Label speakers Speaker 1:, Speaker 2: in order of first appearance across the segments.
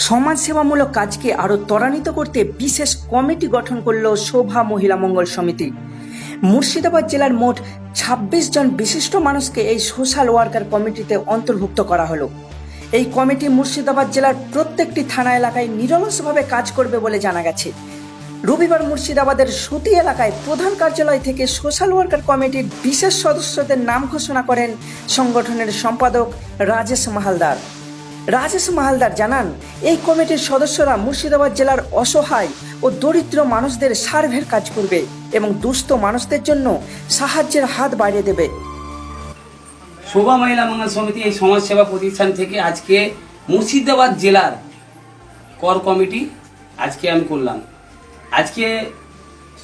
Speaker 1: সমাজসেবামূলক কাজকে আরও ত্বরান্বিত করতে বিশেষ কমিটি গঠন করল শোভা মহিলা মঙ্গল সমিতি। মুর্শিদাবাদ জেলার মোট ২৬ জন বিশিষ্ট মানুষকে এই সোশ্যাল ওয়ার্কার কমিটিতে অন্তর্ভুক্ত করা হলো। এই কমিটি মুর্শিদাবাদ জেলার প্রত্যেকটি থানা এলাকায় নিরলসভাবে কাজ করবে বলে জানা গেছে। রবিবার মুর্শিদাবাদের সুতি এলাকায় প্রধান কার্যালয় থেকে সোশ্যাল ওয়ার্কার কমিটির বিশেষ সদস্যদের নাম ঘোষণা করেন সংগঠনের সম্পাদক রাজেশ মাহালদার জানান, এই কমিটির সদস্যরা মুর্শিদাবাদ জেলার অসহায় ও দরিদ্র মানুষদের সার্ভের কাজ করবে এবং দুস্থ মানুষদের জন্য সাহায্যের হাত বাড়িয়ে দেবে।
Speaker 2: শোভা মহিলা মঙ্গল সমিতি এই সমাজসেবা প্রতিষ্ঠান থেকে আজকে মুর্শিদাবাদ জেলার কর কমিটি আজকে আমি করলাম। আজকে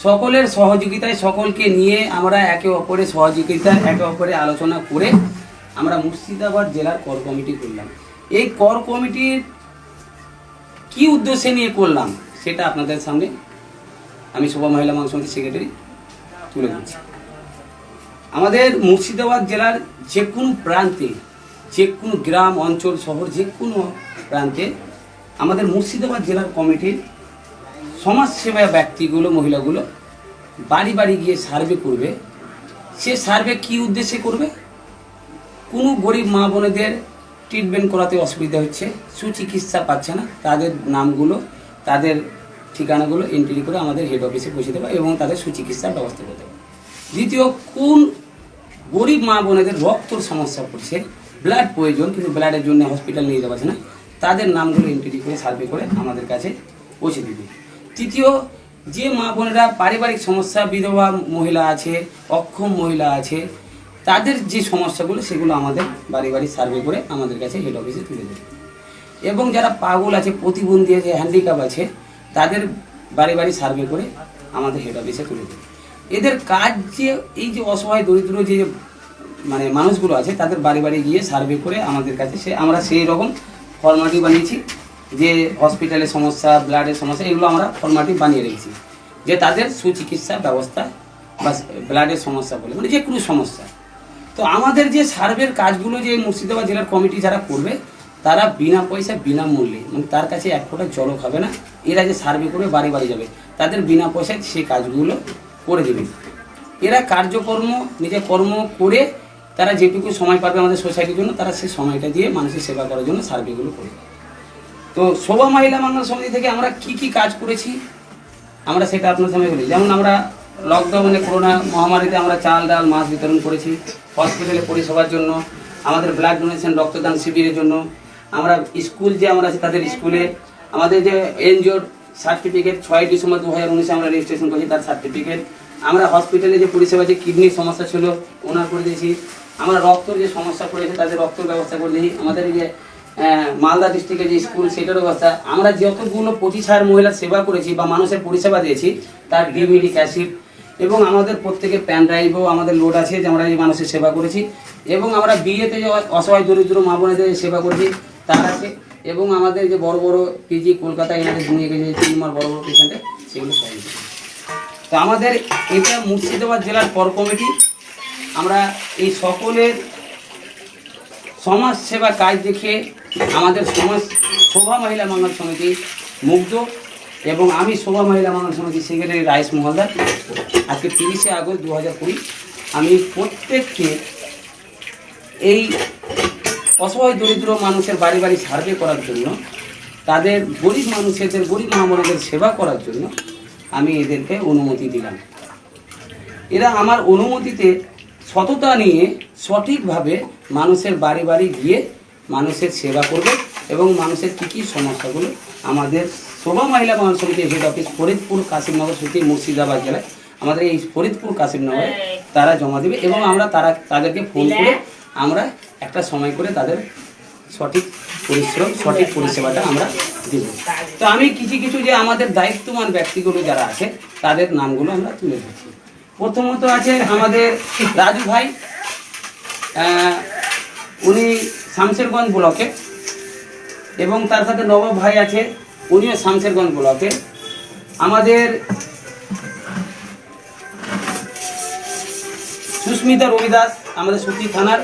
Speaker 2: সকলের সহযোগিতায় সকলকে নিয়ে আমরা একে অপরের সহযোগিতায় একে অপরে আলোচনা করে আমরা মুর্শিদাবাদ জেলার কর কমিটি করলাম। এই কর কমিটির কি উদ্দেশ্যে নিয়ে করলাম সেটা আপনাদের সামনে আমি শোভা মহিলা মঙ্গল সমিতির সেক্রেটারি তুলে ধরছি। আমাদের মুর্শিদাবাদ জেলার যে কোনো প্রান্তে, যে কোনো গ্রাম অঞ্চল শহর যে কোনো প্রান্তে আমাদের মুর্শিদাবাদ জেলার কমিটির সমাজসেবা ব্যক্তিগুলো মহিলাগুলো বাড়ি বাড়ি গিয়ে সার্ভে করবে। সে সার্ভে কি উদ্দেশ্যে করবে? কোনো গরিব মা বোনেদের ট্রিটমেন্ট করাতে অসুবিধা হচ্ছে, সুচিকিৎসা পাচ্ছে না, তাদের নামগুলো তাদের ঠিকানাগুলো এন্ট্রি করে আমাদের হেড অফিসে পৌঁছে দেবে এবং তাদের সুচিকিৎসার ব্যবস্থা করে দেবে। দ্বিতীয়, কোন গরিব মা বোনেদের রক্তর সমস্যা পড়ছে, ব্লাড প্রয়োজন কিন্তু ব্লাডের জন্য হসপিটাল নিয়ে যাওয়া যাচ্ছে না, তাদের নামগুলো এন্ট্রি করে সার্ভে করে আমাদের কাছে পৌঁছে দেবে। তৃতীয়, যে মা বোনেরা পারিবারিক সমস্যা, বিধবা মহিলা আছে, অক্ষম মহিলা আছে, তাদের যে সমস্যাগুলো সেগুলো আমাদের বাড়ি বাড়ি সার্ভে করে আমাদের কাছে হেড অফিসে তুলে দেবে। এবং যারা পাগল আছে, প্রতিবন্ধী আছে, হ্যান্ডিক্যাপ আছে, তাদের বাড়ি বাড়ি সার্ভে করে আমাদের হেড অফিসে তুলে দেবে। এদের কাজ যে এই যে অসহায় দরিদ্র যে মানুষগুলো আছে তাদের বাড়ি বাড়ি গিয়ে সার্ভে করে আমাদের কাছে আমরা সেই রকম ফর্মালিটি বানিয়েছি যে হসপিটালের সমস্যা, ব্লাডের সমস্যা, এগুলো আমরা ফর্মালিটি বানিয়ে রেখেছি যে তাদের সুচিকিৎসা ব্যবস্থা বা ব্লাডের সমস্যা বলে যে কোনো সমস্যা। তো আমাদের যে সার্ভের কাজগুলো যে মুর্শিদাবাদ জেলার কমিটি যারা করবে তারা বিনা পয়সা বিনামূল্যে, তার কাছে এক ফোঁটা জলও খাবে না, এরা যে সার্ভে করে বাড়ি বাড়ি যাবে তাদের বিনা পয়সায় সেই কাজগুলো করে দেবে। এরা কার্যকর্ম নিজে কর্ম করে তারা যেটুকু সময় পাবে আমাদের সোসাইটির জন্য তারা সেই সময়টা দিয়ে মানুষের সেবা করার জন্য সার্ভেগুলো করবে। তো শোভা মহিলা মঙ্গল সমিতি থেকে আমরা কি কাজ করেছি আমরা সেটা আপনার সামনে বলি। যেমন আমরা লকডাউনে করোনা মহামারীতে আমরা চাল ডাল মাছ বিতরণ করেছি, হসপিটালে পরিষেবার জন্য, আমাদের ব্লাড ডোনেশন রক্তদান শিবিরের জন্য, আমরা স্কুল যে আমরা আছে তাদের স্কুলে আমাদের যে এনজিওর সার্টিফিকেট 6 ডিসেম্বর 2019 আমরা রেজিস্ট্রেশন করেছি তার সার্টিফিকেট, আমরা হসপিটালে যে পরিষেবা যে কিডনির সমস্যা ছিল ওনার করে দিয়েছি, আমরা রক্তর যে সমস্যা পড়েছে তাদের রক্তর ব্যবস্থা করে দিয়েছি, আমাদের যে মালদা ডিস্ট্রিক্টের যে স্কুল সেটার ব্যবস্থা, আমরা যতগুলো 25,000 মহিলার সেবা করেছি বা মানুষের পরিষেবা দিয়েছি তার ডিভিডি ক্যাসেট এবং আমাদের প্রত্যেকের প্যান ড্রাইভও আমাদের লোড আছে যে আমরা এই মানুষের সেবা করেছি এবং আমরা বিয়েতে যে অসহায় দরিদ্র মা বোনেদের সেবা করেছি তার আছে এবং আমাদের যে বড় বড় পিজি কলকাতায় এনাদের নিয়ে গেছে টিউমার বড় বড় পেশেন্টে সেগুলো সবাই। তো আমাদের এটা মুর্শিদাবাদ জেলার কর কমিটি, আমরা এই সকলের সমাজ সেবা কাজ দেখে আমাদের শোভা মহিলা মঙ্গল সমিতি মুগ্ধ এবং আমি শোভা মহিলা মঙ্গল সমিতির সেক্রেটারি রাজেশ মাহালদার। আজকে 30শে আগস্ট 2020 আমি প্রত্যেককে এই অসহায় দরিদ্র মানুষের বাড়ি বাড়ি সার্ভে করার জন্য, তাদের গরিব মানুষদের গরিব মহামারীদের সেবা করার জন্য আমি এদেরকে অনুমতি দিলাম। এরা আমার অনুমতিতে সততা নিয়ে সঠিকভাবে মানুষের বাড়ি বাড়ি গিয়ে মানুষের সেবা করবে এবং মানুষের কী সমস্যাগুলো আমাদের শোভা মহিলা মঙ্গল সমিতির head office Faridpur Kashimnagar city Murshidabad জেলায় আমাদের এই ফরিদপুর কাশিমনগরে তারা জমা দেবে এবং আমরা তাদেরকে ফোন করে আমরা একটা সময় করে তাদের সঠিক পরিশ্রম সঠিক পরিষেবাটা আমরা দেব। তো আমি কিছু যে আমাদের দায়িত্ববান ব্যক্তিগুলো যারা আছে তাদের নামগুলো আমরা তুলে ধরছি। প্রথমত আছে আমাদের রাজু ভাই, উনি শামশেরগঞ্জ ব্লকে, এবং তার সাথে নবাব ভাই আছে, উনিও শামশেরগঞ্জ ব্লকে। আমাদের সুস্মিতা রবিদাস আমাদের সুতি থানার